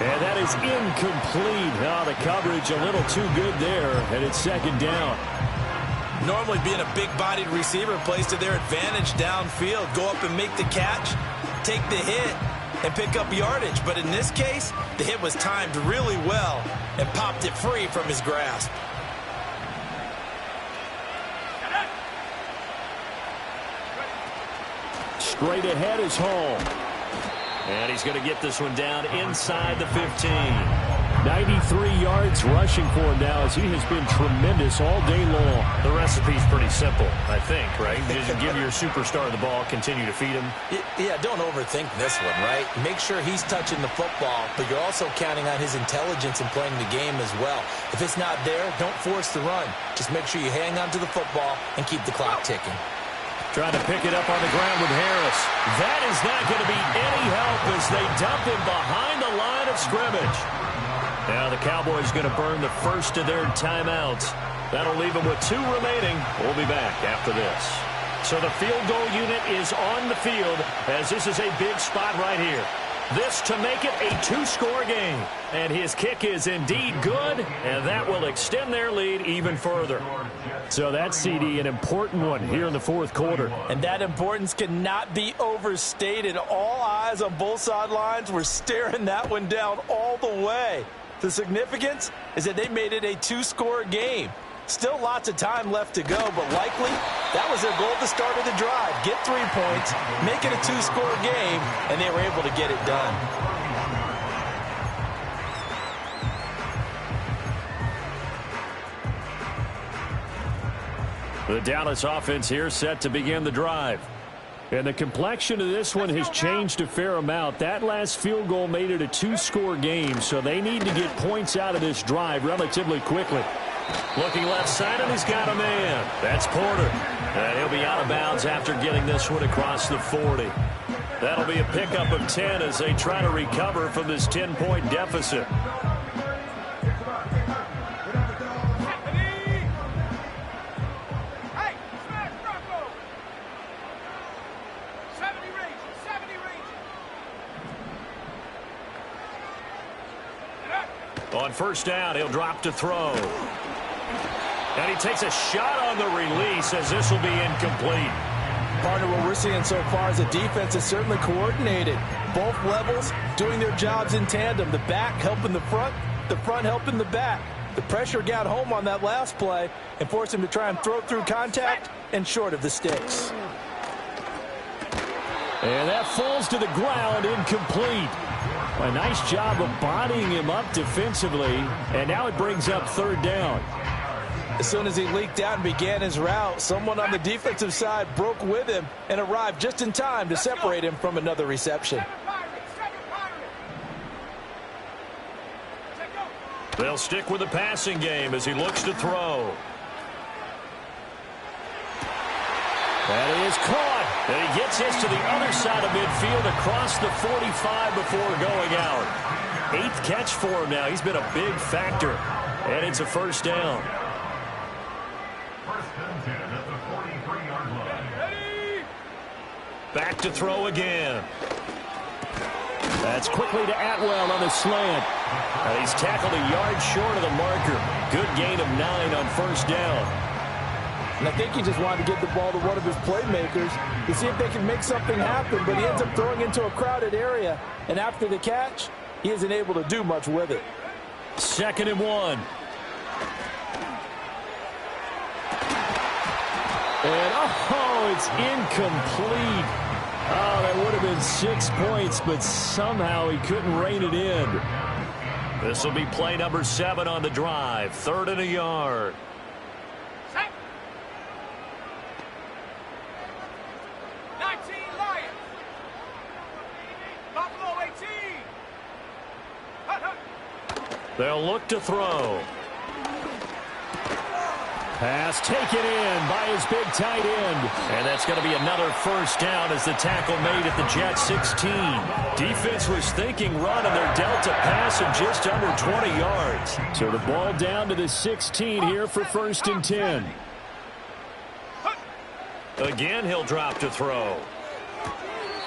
And that is incomplete. Oh, the coverage a little too good there, and it's second down. Normally being a big-bodied receiver plays to their advantage downfield. Go up and make the catch, take the hit, and pick up yardage. But in this case, the hit was timed really well and popped it free from his grasp. Straight ahead is Hall. And he's going to get this one down inside the 15. 93 yards rushing for him now as he has been tremendous all day long. The recipe's pretty simple, I think, right? Just give your superstar the ball, continue to feed him. Yeah, don't overthink this one, right? Make sure he's touching the football, but you're also counting on his intelligence in playing the game as well. If it's not there, don't force the run. Just make sure you hang on to the football and keep the clock ticking. Trying to pick it up on the ground with Harris. That is not going to be any help as they dump him behind the line of scrimmage. Now the Cowboys going to burn the first of their timeouts. That'll leave them with 2 remaining. We'll be back after this. So the field goal unit is on the field as this is a big spot right here. This to make it a 2-score game. And his kick is indeed good, and that will extend their lead even further. So that's, CD, an important one here in the fourth quarter. And that importance cannot be overstated. All eyes on both sidelines were staring that one down all the way. The significance is that they made it a 2-score game. Still lots of time left to go, but likely that was their goal at the start of the drive. Get 3 points, make it a 2-score game, and they were able to get it done. The Dallas offense here set to begin the drive. And the complexion of this one has changed a fair amount. That last field goal made it a 2-score game, so they need to get points out of this drive relatively quickly. Looking left side, and he's got a man. That's Porter. And he'll be out of bounds after getting this one across the 40. That'll be a pickup of 10 as they try to recover from this 10-point deficit. On first down, he'll drop to throw. And he takes a shot on the release as this will be incomplete. Partner, what we're seeing so far is the defense is certainly coordinated. Both levels doing their jobs in tandem. The back helping the front helping the back. The pressure got home on that last play and forced him to try and throw through contact and short of the sticks. And that falls to the ground, incomplete. A nice job of bodying him up defensively, and now it brings up third down. As soon as he leaked out and began his route, someone on the defensive side broke with him and arrived just in time to separate him from another reception. They'll stick with the passing game as he looks to throw. That is caught. And he gets this to the other side of midfield across the 45 before going out. 8th catch for him now. He's been a big factor. And it's a first down. First and 10 at the 43-yard line. Back to throw again. That's quickly to Atwell on the slant. And he's tackled a yard short of the marker. Good gain of 9 on first down. And I think he just wanted to get the ball to one of his playmakers to see if they can make something happen, but he ends up throwing into a crowded area. And after the catch, he isn't able to do much with it. 2nd and 1. And, oh, it's incomplete. Oh, that would have been 6 points, but somehow he couldn't rein it in. This will be play number 7 on the drive. 3rd and a yard. 19 Lions. Buffalo 18. They'll look to throw. Pass taken in by his big tight end. And that's going to be another first down as the tackle made at the Jets 16. Defense was thinking run, and they're dealt a pass of just under 20 yards. So the ball down to the 16 here for 1st and 10. Again, he'll drop to throw.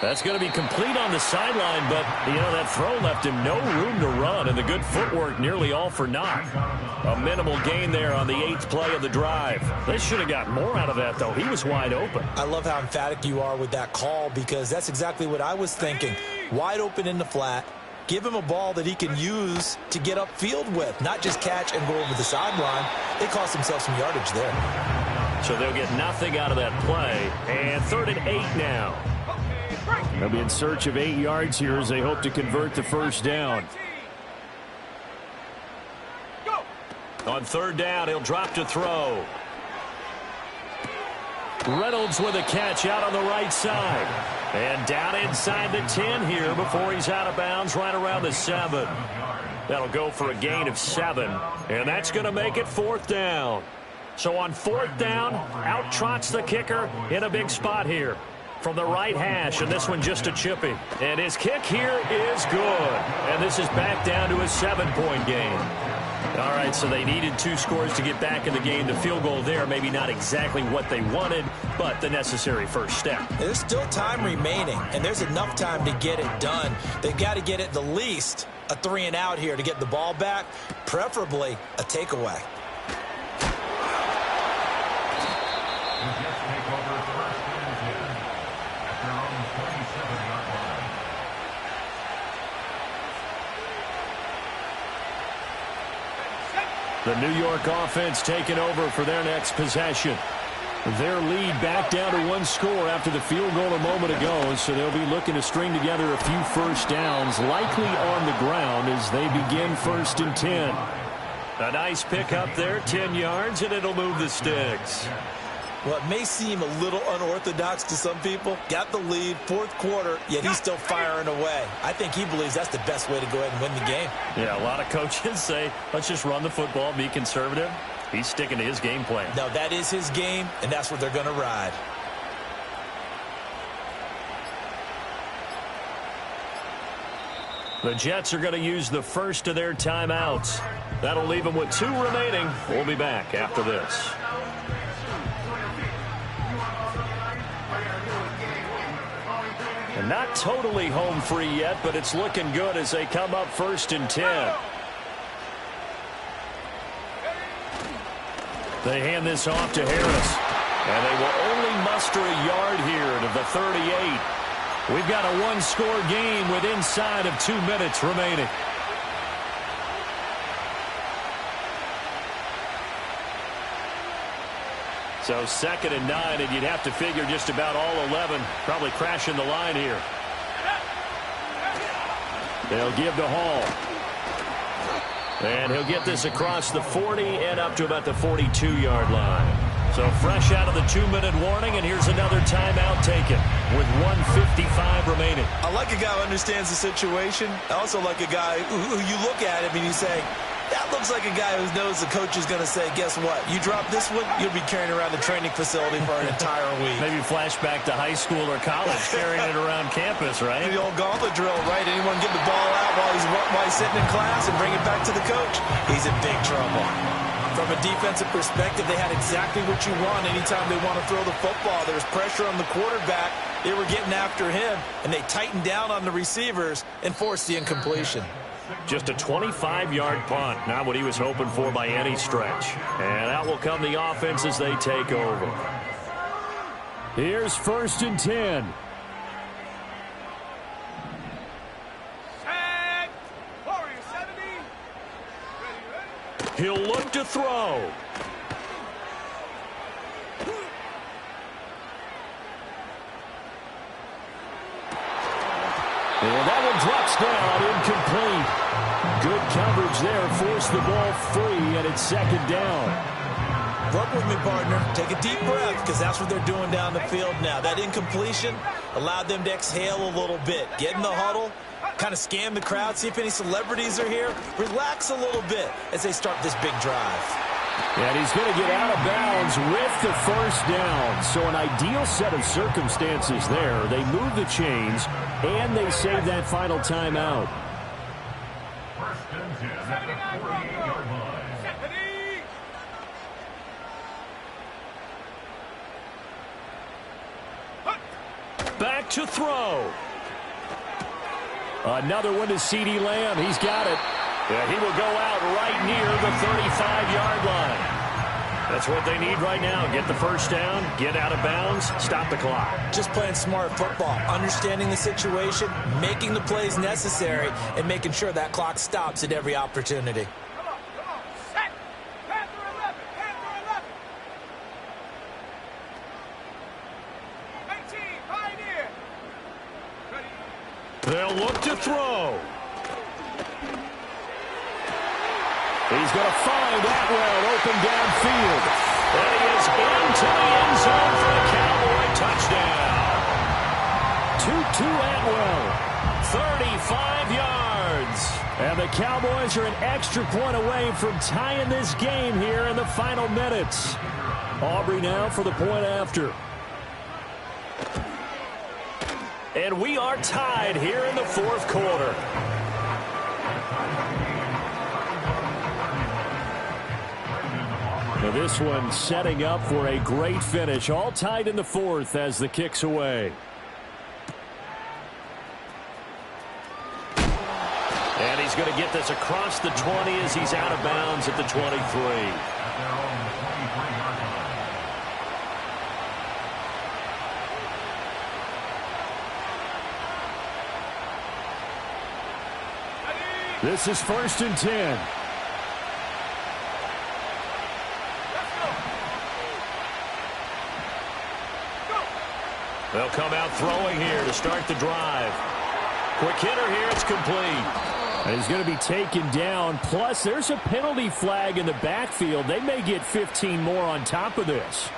That's going to be complete on the sideline, but, that throw left him no room to run, and the good footwork nearly all for naught. A minimal gain there on the 8th play of the drive. They should have got more out of that, though. He was wide open. I love how emphatic you are with that call, because that's exactly what I was thinking. Wide open in the flat. Give him a ball that he can use to get upfield with, not just catch and go over the sideline. They cost themselves some yardage there. So they'll get nothing out of that play. And 3rd and 8 now. They'll be in search of 8 yards here as they hope to convert the first down. On 3rd down, he'll drop to throw. Reynolds with a catch out on the right side. And down inside the 10 here before he's out of bounds right around the 7. That'll go for a gain of 7. And that's going to make it 4th down. So on 4th down, out trots the kicker in a big spot here from the right hash, and this one just a chippy. And his kick here is good. And this is back down to a 7-point game. All right, so they needed 2 scores to get back in the game. The field goal there, maybe not exactly what they wanted, but the necessary first step. There's still time remaining, and there's enough time to get it done. They've got to get at the least a 3-and-out here to get the ball back, preferably a takeaway. The New York offense taking over for their next possession. Their lead back down to 1 score after the field goal a moment ago, so they'll be looking to string together a few first downs, likely on the ground as they begin 1st and 10. A nice pick up there, 10 yards, and it'll move the sticks. Well, it may seem a little unorthodox to some people. Got the lead, 4th quarter, yet he's still firing away. I think he believes that's the best way to go ahead and win the game. Yeah, a lot of coaches say, let's just run the football, be conservative. He's sticking to his game plan. No, that is his game, and that's what they're going to ride. The Jets are going to use the first of their timeouts. That'll leave them with 2 remaining. We'll be back after this. And not totally home free yet, but it's looking good as they come up 1st and 10. They hand this off to Harris. And they will only muster a yard here to the 38. We've got a 1-score game with inside of 2 minutes remaining. So 2nd and 9, and you'd have to figure just about all 11 probably crashing the line here. They'll give to Hall. And he'll get this across the 40 and up to about the 42-yard line. So fresh out of the 2-minute warning, and here's another timeout taken with 1:55 remaining. I like a guy who understands the situation. I also like a guy who you look at him and you say, that looks like a guy who knows the coach is going to say, guess what? You drop this one, you'll be carrying around the training facility for an entire week. Maybe flashback to high school or college, carrying it around campus, right? The old gauntlet drill, right? Anyone get the ball out while he's sitting in class and bring it back to the coach? He's in big trouble. From a defensive perspective, they had exactly what you want anytime they want to throw the football. There's pressure on the quarterback. They were getting after him, and they tightened down on the receivers and forced the incompletion. Just a 25-yard punt, not what he was hoping for by any stretch. And out will come the offense as they take over. Here's 1st and 10. Set. Warrior 70. Ready. He'll look to throw. And that one drops down, incomplete. Good coverage there, forced the ball free, and it's 2nd down. Work with me, partner. Take a deep breath, because that's what they're doing down the field now. That incompletion allowed them to exhale a little bit. Get in the huddle, kind of scan the crowd, see if any celebrities are here. Relax a little bit as they start this big drive. And he's going to get out of bounds with the first down. So an ideal set of circumstances there. They move the chains, and they save that final timeout. First and 10 at the 48-yard line. Back to throw. Another one to CeeDee Lamb. He's got it. Yeah, he will go out right near the 35-yard line. That's what they need right now. Get the first down, get out of bounds, stop the clock. Just playing smart football, understanding the situation, making the plays necessary, and making sure that clock stops at every opportunity. Come on. Set. Panther 11. Panther 11. 19. Pioneer. Ready. They'll look to throw. He's going to find Atwell open downfield. And he is into the end zone for the Cowboy touchdown. Tutu Atwell, 35 yards. And the Cowboys are an extra point away from tying this game here in the final minutes. Aubrey now for the point after. And we are tied here in the fourth quarter. Now this one setting up for a great finish. All tied in the fourth as the kick's away. And he's going to get this across the 20 as he's out of bounds at the 23. This is first and 10. They'll come out throwing here to start the drive. Quick hitter here, it's complete. And he's going to be taken down. Plus, there's a penalty flag in the backfield. They may get 15 more on top of this.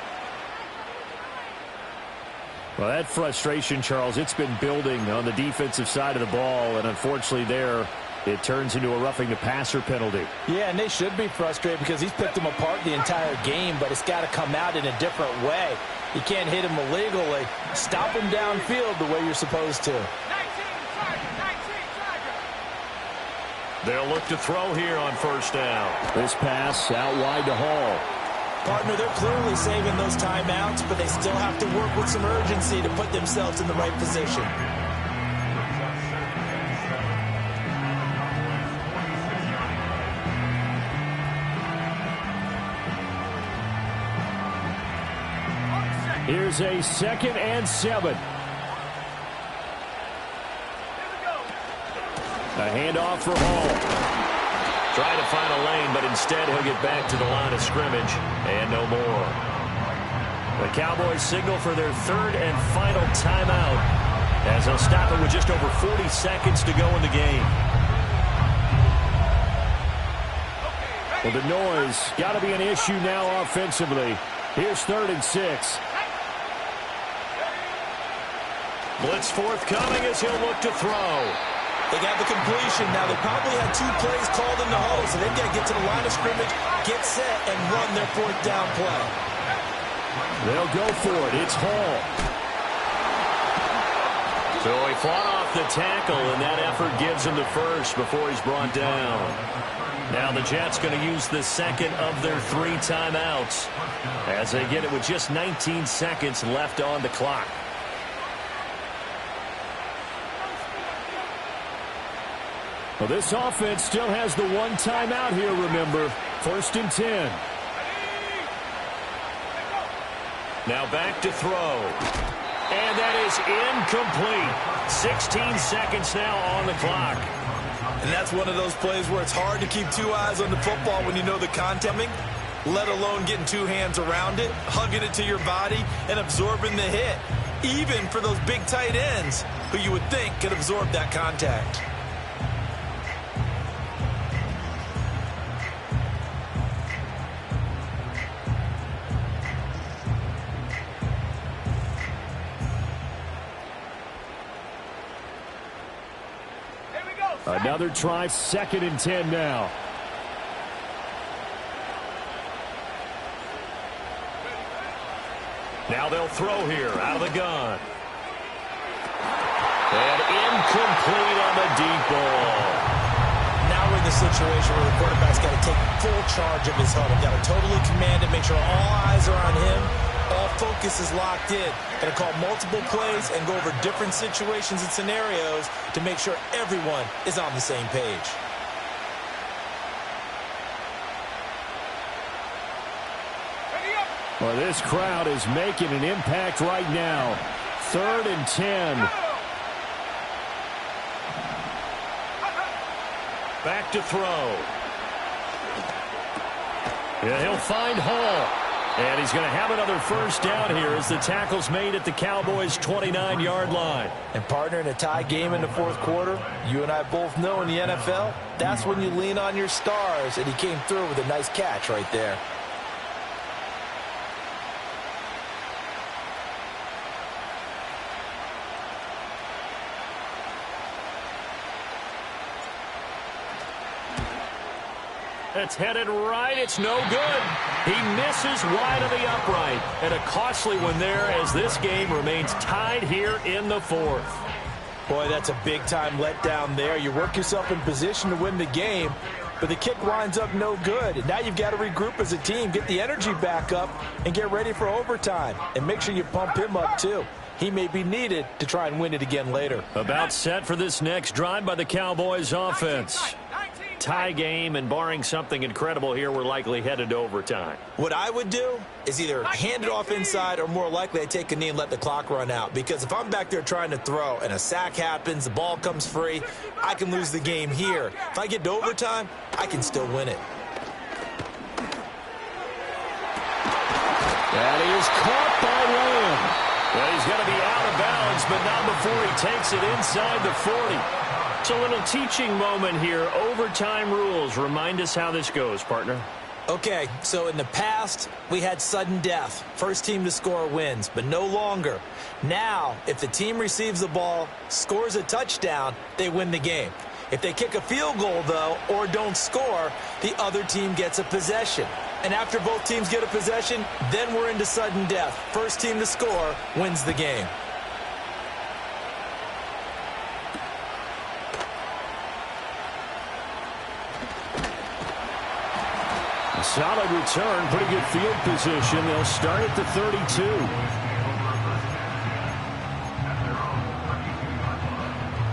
Well, that frustration, Charles, it's been building on the defensive side of the ball. And unfortunately there, it turns into a roughing the passer penalty. Yeah, and they should be frustrated because he's picked them apart the entire game, but it's got to come out in a different way. You can't hit him illegally. Stop him downfield the way you're supposed to. 19 Tiger. They'll look to throw here on first down. This pass out wide to Hall. Partner, they're clearly saving those timeouts, but they still have to work with some urgency to put themselves in the right position. Here's a 2nd and 7. A handoff for Hall. Trying to find a lane, but instead he'll get back to the line of scrimmage and no more. The Cowboys signal for their 3rd and final timeout as they'll stop it with just over 40 seconds to go in the game. Well, the noise got to be an issue now offensively. Here's 3rd and 6. Blitz forthcoming as he'll look to throw. They got the completion. Now, they probably had 2 plays called in the huddle, so they've got to get to the line of scrimmage, get set, and run their 4th down play. They'll go for it. It's Hall. So he fought off the tackle, and that effort gives him the first before he's brought down. Now the Jets going to use the 2nd of their 3 timeouts as they get it with just 19 seconds left on the clock. Well, this offense still has the 1 timeout here, remember. 1st and 10. Now back to throw. And that is incomplete. 16 seconds now on the clock. And that's one of those plays where it's hard to keep 2 eyes on the football when you know the content coming, let alone getting 2 hands around it, hugging it to your body, and absorbing the hit. Even for those big tight ends who you would think could absorb that contact. Another try, 2nd and 10 now. Now they'll throw here out of the gun. And incomplete on the deep ball. Now we're in the situation where the quarterback's got to take full charge of his huddle. Got to totally command it, make sure all eyes are on him. All focus is locked in. Got to call multiple plays and go over different situations and scenarios to make sure everyone is on the same page. Well, this crowd is making an impact right now. 3rd and 10. Back to throw. Yeah, he'll find Hall. And he's going to have another first down here as the tackle's made at the Cowboys' 29-yard line. And partner, in a tie game in the fourth quarter, you and I both know in the NFL, that's when you lean on your stars, and he came through with a nice catch right there. It's headed right. It's no good. He misses wide of the upright. And a costly one there as this game remains tied here in the fourth. Boy, that's a big-time letdown there. You work yourself in position to win the game, but the kick winds up no good. And now you've got to regroup as a team, get the energy back up, and get ready for overtime. And make sure you pump him up, too. He may be needed to try and win it again later. About set for this next drive by the Cowboys offense. Tie game, and barring something incredible here, we're likely headed to overtime. What I would do is either hand it off inside or more likely I take a knee and let the clock run out. Because if I'm back there trying to throw and a sack happens, the ball comes free, I can lose the game here. If I get to overtime, I can still win it. And he is caught by Lamb. Well, he's going to be out of bounds, but not before he takes it inside the 40. It's a little teaching moment here. Overtime rules. Remind us how this goes, partner. Okay, so in the past, we had sudden death. First team to score wins, but no longer. Now, if the team receives the ball, scores a touchdown, they win the game. If they kick a field goal, though, or don't score, the other team gets a possession. And after both teams get a possession, then we're into sudden death. First team to score wins the game. Solid return, pretty good field position. They'll start at the 32.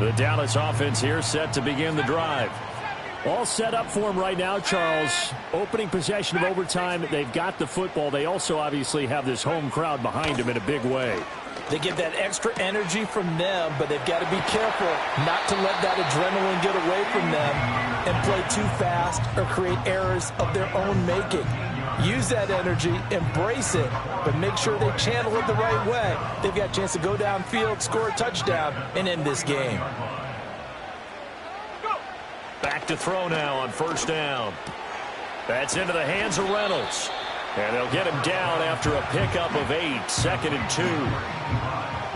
The Dallas offense here set to begin the drive. All set up for them right now, Charles. Opening possession of overtime. They've got the football. They also obviously have this home crowd behind them in a big way. They get that extra energy from them, but they've got to be careful not to let that adrenaline get away from them and play too fast or create errors of their own making. Use that energy, embrace it, but make sure they channel it the right way. They've got a chance to go downfield, score a touchdown, and end this game. Back to throw now on first down. That's into the hands of Reynolds. And they'll get him down after a pickup of 8, 2nd and 2.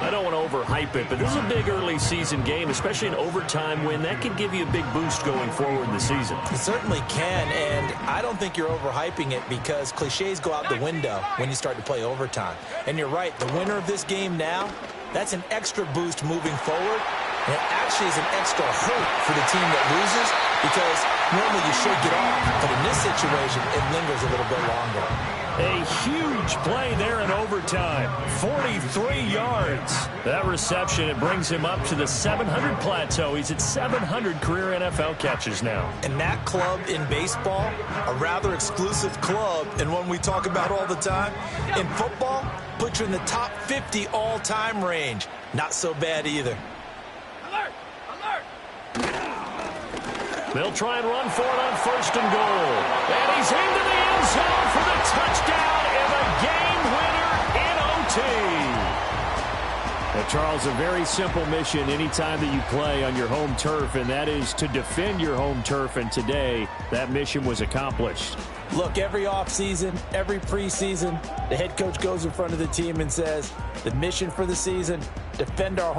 I don't want to overhype it, but this is a big early season game, especially an overtime win. That can give you a big boost going forward in the season. It certainly can, and I don't think you're overhyping it because cliches go out the window when you start to play overtime. And you're right, the winner of this game now, that's an extra boost moving forward. And it actually is an extra hurt for the team that loses because normally you should get off, but in this situation, it lingers a little bit longer. A huge play there in overtime. 43 yards. That reception, it brings him up to the 700 plateau. He's at 700 career NFL catches now. And that club in baseball, a rather exclusive club, and one we talk about all the time. In football, puts you in the top 50 all-time range. Not so bad either. Alert! Alert! They'll try and run for it on first and goal. And he's into the end zone for the touchdown and a game winner in OT. Now, Charles, a very simple mission anytime that you play on your home turf, and that is to defend your home turf. And today, that mission was accomplished. Look, every offseason, every preseason, the head coach goes in front of the team and says, the mission for the season, defend our home.